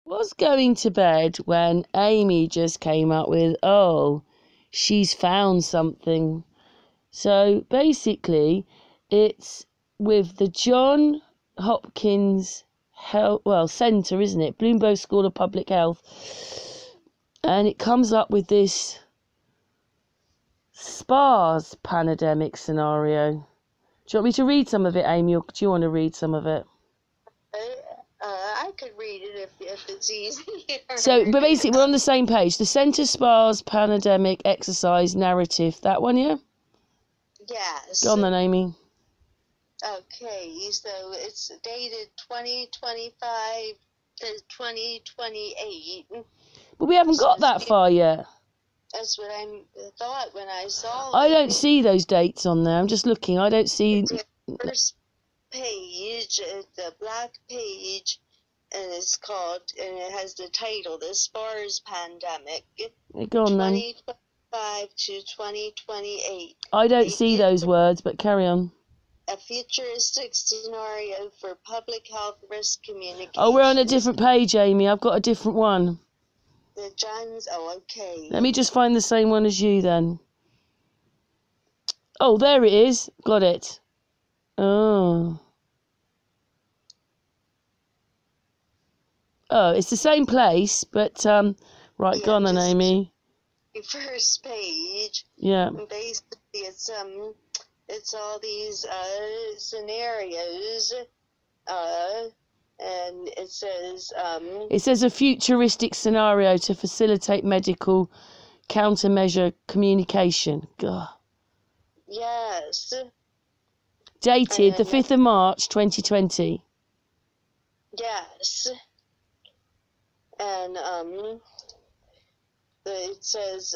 was going to bed when Amy just came up with, oh, she's found something. So basically, it's with the John Hopkins Centre, isn't it? Bloomberg School of Public Health. And it comes up with this SPARS pandemic scenario. Do you want me to read some of it, Amy, or do you want to read some of it? I could read it if it's easy. So, but basically, we're on the same page. The Centre SPARS pandemic exercise narrative. That one, yeah? Yes. Go on then, Amy. Okay, so it's dated 2025 to 2028. But we haven't got that far yet. That's what I thought when I saw it. I don't see those dates on there. I'm just looking. I don't see... The first page, the black page, and it's called, and it has the title, The SPARS Pandemic, Go on then. 2025 to 2028. I don't see those words, but carry on. A futuristic scenario for public health risk communication. Oh, we're on a different page, Amy. I've got a different one. The John's, oh, okay. Let me just find the same one as you then. Oh, there it is. Got it. Oh. Oh, it's the same place, but, right, yeah, go on then, Amy. The first page. Yeah. Basically, it's all these, scenarios, and it says... It says a futuristic scenario to facilitate medical countermeasure communication. God. Yes. Dated the 5th of March, 2020. Yes. And it says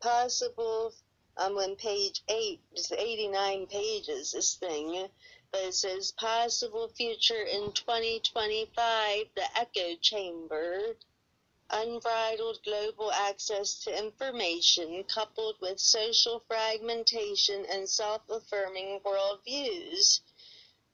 possible. I'm on page 8. It's 89 pages. This thing, but it says possible future in 2025. The echo chamber. Unbridled global access to information coupled with social fragmentation and self-affirming worldviews.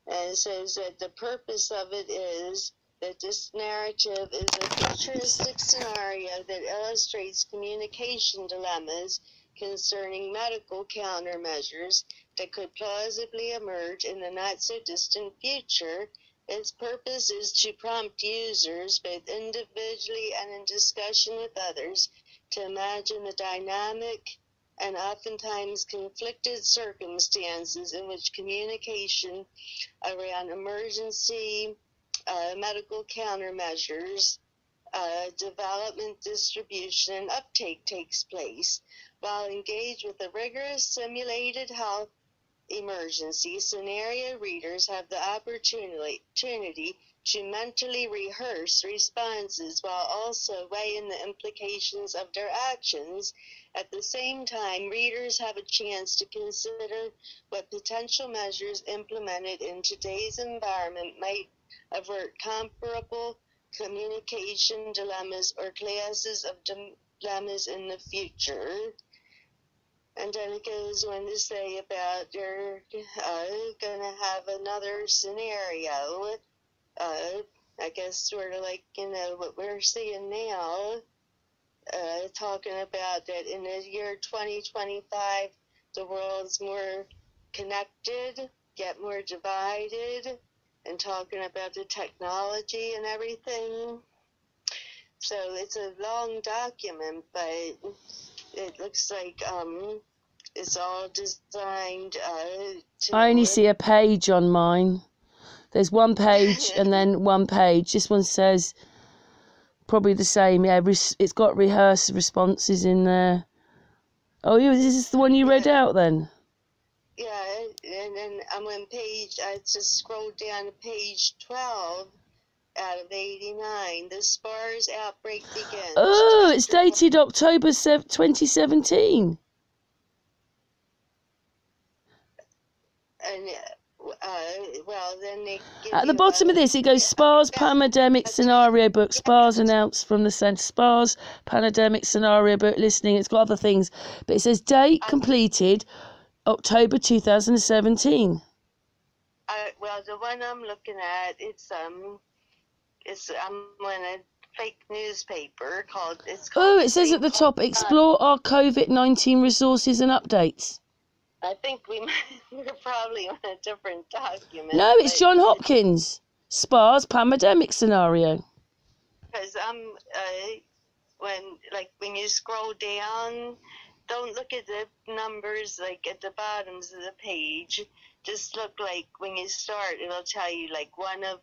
And it says that the purpose of it is that this narrative is a futuristic scenario that illustrates communication dilemmas concerning medical countermeasures that could plausibly emerge in the not-so-distant future. Its purpose is to prompt users, both individually and in discussion with others, to imagine the dynamic and oftentimes conflicted circumstances in which communication around emergency medical countermeasures, development, distribution, and uptake takes place. While engaged with a rigorous simulated health emergency, scenario readers have the opportunity to mentally rehearse responses while also weighing the implications of their actions. At the same time, readers have a chance to consider what potential measures implemented in today's environment might avert comparable communication dilemmas or classes of dilemmas in the future. And then it goes on to say about they're going to have another scenario, I guess sort of like, what we're seeing now, talking about that in the year 2025, the world's more connected, yet more divided, and talking about the technology and everything. So it's a long document, but it looks like it's all designed to... I only see a page on mine. There's one page and then one page. This one says probably the same. Yeah, it's got rehearsed responses in there. Oh, this is the one you read out then? Yeah, and then I'm on page... I just scrolled down to page 12. Out of 89, the SPARS outbreak begins. Oh, it's dated October 2017. And, well, then they give at the bottom of this, it goes SPARS Pandemic Scenario Book. SPARS announced from the Centre. SPARS Pandemic Scenario Book listening. It's got other things. But it says date completed October 2017. Well, the one I'm looking at, it's... I'm in a fake newspaper called. Oh, it says St. at the Paul. top, explore our COVID-19 resources and updates. I think we're probably on a different document. No, it's John Hopkins. SPA's pandemic scenario. Because when you scroll down, don't look at the numbers like at the bottoms of the page. Just look like when you start, it'll tell you like one of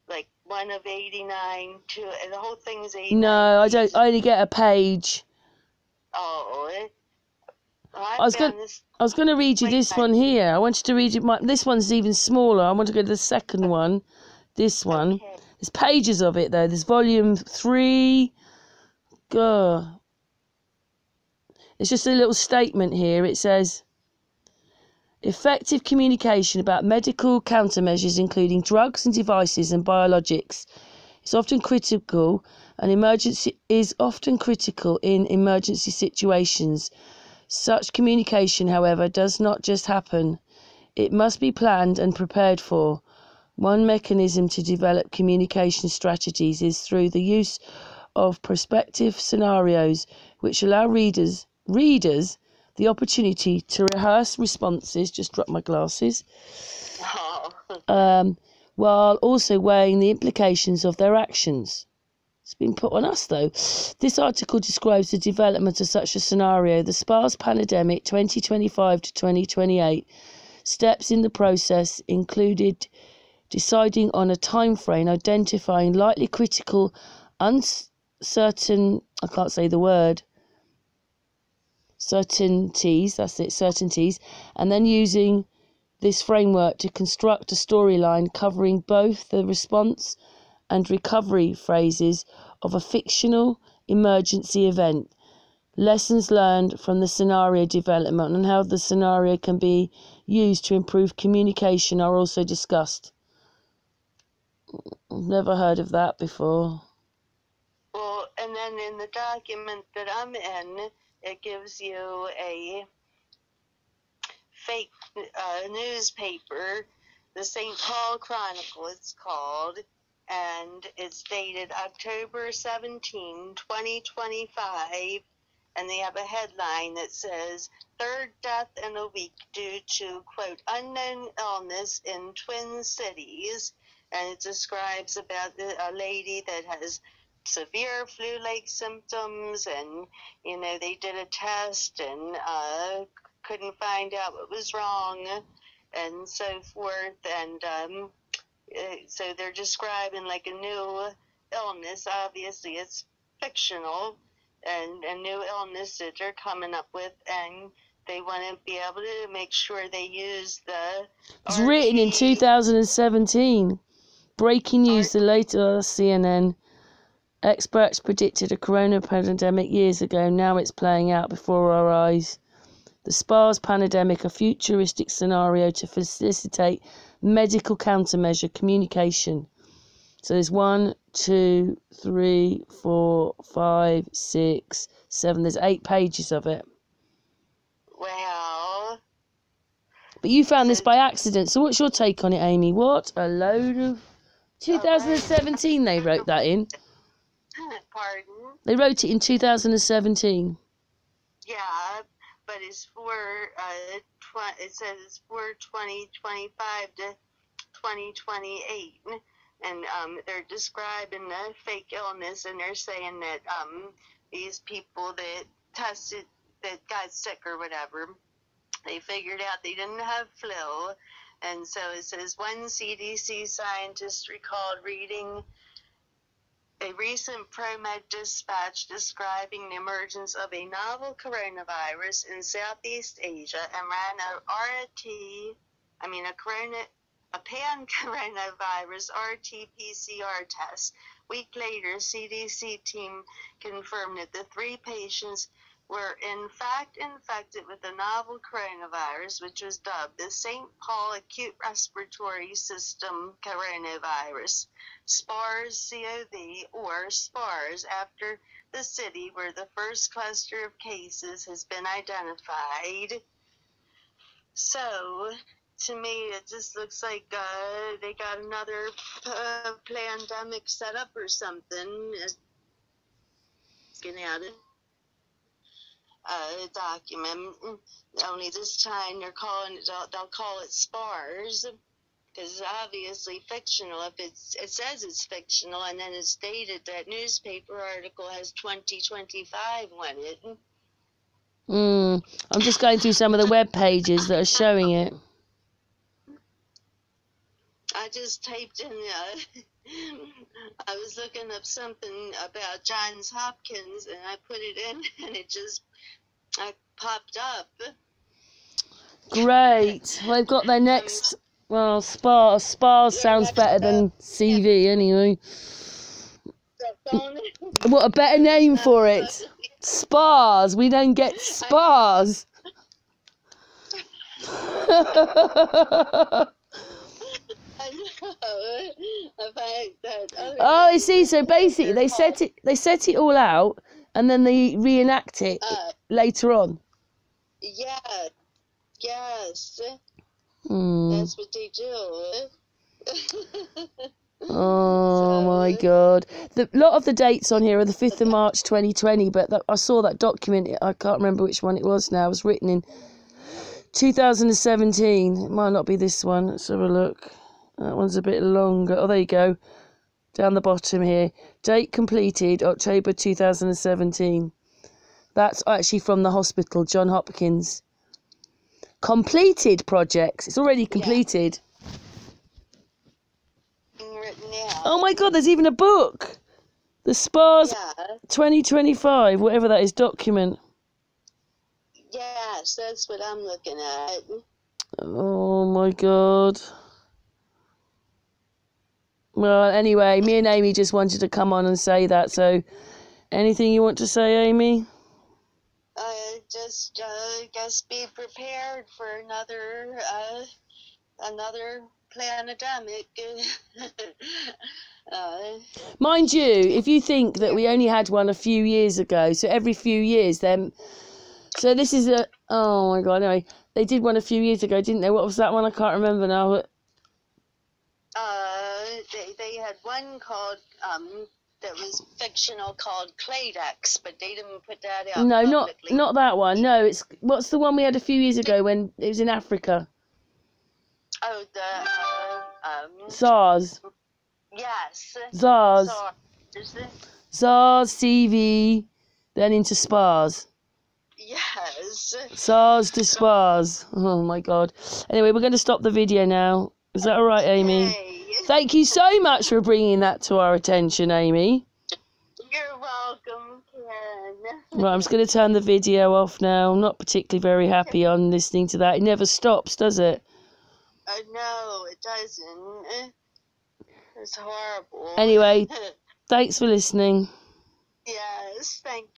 89 to, and the whole thing's 89. No, I don't. I only get a page. Oh, I was going to read you this one here. I wanted to read you. This one's even smaller. I want to go to the second one. This one. Okay. There's pages of it though. There's volume 3. God. It's just a little statement here. It says, effective communication about medical countermeasures, including drugs and devices and biologics, is often critical in emergency situations. Such communication, however, does not just happen. It must be planned and prepared for. One mechanism to develop communication strategies is through the use of prospective scenarios, which allow readers the opportunity to rehearse responses. Just drop my glasses. While also weighing the implications of their actions. It's been put on us, though. This article describes the development of such a scenario. The SPA's Planademic 2025 to 2028 steps in the process included deciding on a time frame, identifying likely critical, certainties, and then using this framework to construct a storyline covering both the response and recovery phases of a fictional emergency event. Lessons learned from the scenario development and how the scenario can be used to improve communication are also discussed. I've never heard of that before. Well, and then in the document that I'm in, it gives you a fake newspaper, the St. Paul Chronicle it's called, and it's dated October 17, 2025, and they have a headline that says, third death in a week due to, quote, unknown illness in Twin Cities, and it describes about a lady that has severe flu-like symptoms, and, they did a test and couldn't find out what was wrong, and so forth, and so they're describing like a new illness. Obviously, it's fictional, and a new illness that they're coming up with, and they want to be able to make sure they use the. It's written in 2017. Breaking news: the latest CNN. Experts predicted a corona pandemic years ago. Now it's playing out before our eyes. The SPA's pandemic, a futuristic scenario to facilitate medical countermeasure communication. So there's 1, 2, 3, 4, 5, 6, 7. There's 8 pages of it. Wow. But you found this by accident. So what's your take on it, Amy? What a load of... 2017 they wrote that in. Pardon? They wrote it in 2017. Yeah, but it's for it says it's for 2025 to 2028, and they're describing the fake illness, and they're saying that these people that tested, that got sick or whatever, they figured out they didn't have flu, and so it says one CDC scientist recalled reading a recent ProMed dispatch describing the emergence of a novel coronavirus in Southeast Asia and ran a pan-coronavirus RT-PCR test. A week later, CDC team confirmed that the 3 patients were in fact infected with the novel coronavirus, which was dubbed the St. Paul Acute Respiratory System Coronavirus, SARS-CoV, or SARS, after the city where the first cluster of cases has been identified. So, to me, it just looks like they got another pandemic set up or something. Looking at it. Document. Only this time they'll call it SPARS, because it's obviously fictional. If it says it's fictional, and then it's stated that newspaper article has 2025 on it. I'm just going through some of the web pages that are showing it. I just typed in, I was looking up something about Johns Hopkins, and I put it in, and it just popped up. Great. Well, they've got their next... Well, SPARS sounds better than CV anyway. What a better name for it. SPARS. We don't get SPARS. Oh, I see. So basically, they set it all out, and then they reenact it later on. Yeah. Yes. That's what they do. Oh my God! A lot of the dates on here are the 5th of March 2020, but I saw that document. I can't remember which one it was now. It was written in 2017. It might not be this one. Let's have a look. That one's a bit longer. Oh, there you go. Down the bottom here. Date completed, October 2017. That's actually from the hospital, John Hopkins. Completed projects. It's already completed. Yeah. Oh my God, there's even a book. The SPARS 2025, whatever that is, document. Yes, that's what I'm looking at. Oh my God. Well, anyway, me and Amy just wanted to come on and say that. So, anything you want to say, Amy? Just guess be prepared for another planademic. Mind you, if you think that we only had one a few years ago, so every few years, then... So this is a... Oh my God, anyway. They did one a few years ago, didn't they? What was that one? I can't remember now. They had one called... that was fictional called Claydex, but they didn't put that out publicly. not that one. No, what's the one we had a few years ago when it was in Africa? Oh, the SARS. Yes. SARS. SARS, CV, then into SPARS. Yes. SARS to SPARS. Oh my God. Anyway, we're going to stop the video now. Is that all right, Amy? Okay. Thank you so much for bringing that to our attention, Amy. You're welcome, Ken. Right, I'm just going to turn the video off now. I'm not particularly very happy on listening to that. It never stops, does it? No, it doesn't. It's horrible. Anyway, thanks for listening. Yes, thank